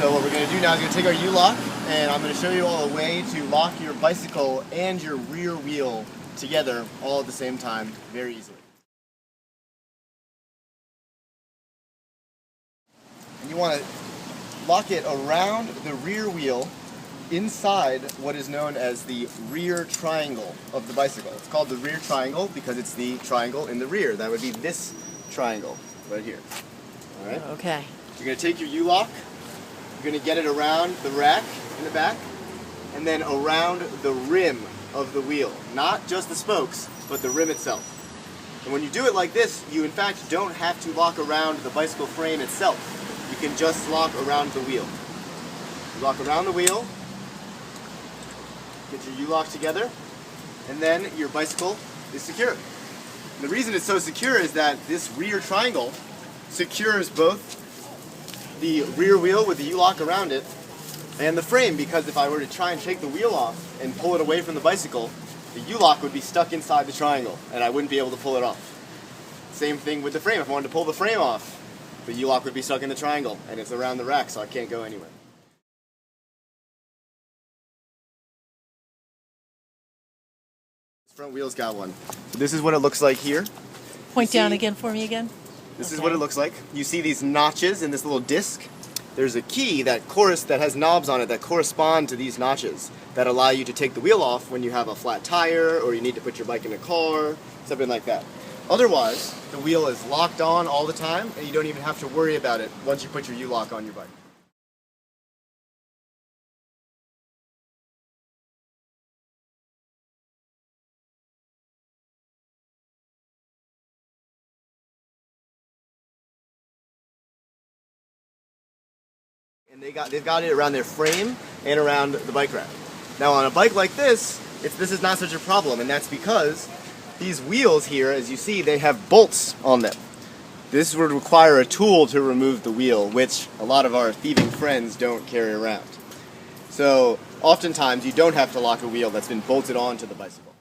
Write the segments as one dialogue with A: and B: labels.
A: So what we're going to do now is going to take our U-lock, and I'm going to show you all a way to lock your bicycle and your rear wheel together all at the same time very easily. And you want to lock it around the rear wheel inside what is known as the rear triangle of the bicycle. It's called the rear triangle because it's the triangle in the rear. That would be this triangle right here. All right?
B: Okay.
A: You're going to take your U-lock, you're going to get it around the rack in the back, and then around the rim of the wheel. Not just the spokes, but the rim itself. And when you do it like this, you in fact don't have to lock around the bicycle frame itself. You can just lock around the wheel. You lock around the wheel, get your U-lock together, and then your bicycle is secure. And the reason it's so secure is that this rear triangle secures both the rear wheel with the U-lock around it and the frame, because if I were to try and take the wheel off and pull it away from the bicycle, the U-lock would be stuck inside the triangle and I wouldn't be able to pull it off. Same thing with the frame. If I wanted to pull the frame off, the U-lock would be stuck in the triangle and it's around the rack, so I can't go anywhere. This front wheel's got one. So this is what it looks like here.
B: Point down again for me again.
A: This is what it looks like. You see these notches in this little disc? There's a key that has knobs on it that correspond to these notches that allow you to take the wheel off when you have a flat tire or you need to put your bike in a car, something like that. Otherwise, the wheel is locked on all the time and you don't even have to worry about it once you put your U-lock on your bike. And they've got it around their frame and around the bike rack. Now on a bike like this is not such a problem, and that's because these wheels here, as you see, they have bolts on them. This would require a tool to remove the wheel, which a lot of our thieving friends don't carry around. So oftentimes you don't have to lock a wheel that's been bolted onto the bicycle.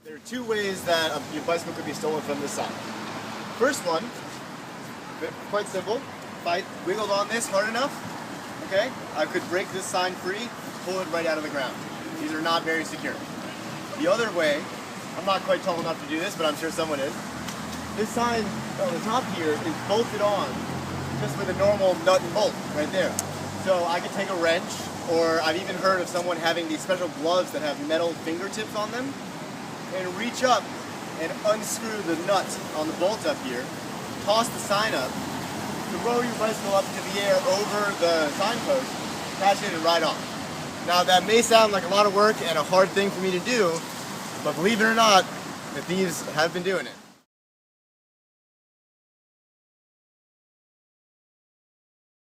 A: There are two ways that your bicycle could be stolen from this side. First one, quite simple. If I wiggled on this hard enough, okay, I could break this sign free, pull it right out of the ground. These are not very secure. The other way, I'm not quite tall enough to do this, but I'm sure someone is. This sign on the top here is bolted on just with a normal nut and bolt right there. So I could take a wrench, or I've even heard of someone having these special gloves that have metal fingertips on them, and reach up and unscrew the nut on the bolt up here, toss the sign up, throw your bicycle up into the air over the signpost, catch it and ride off. Now that may sound like a lot of work and a hard thing for me to do, but believe it or not, the thieves have been doing it.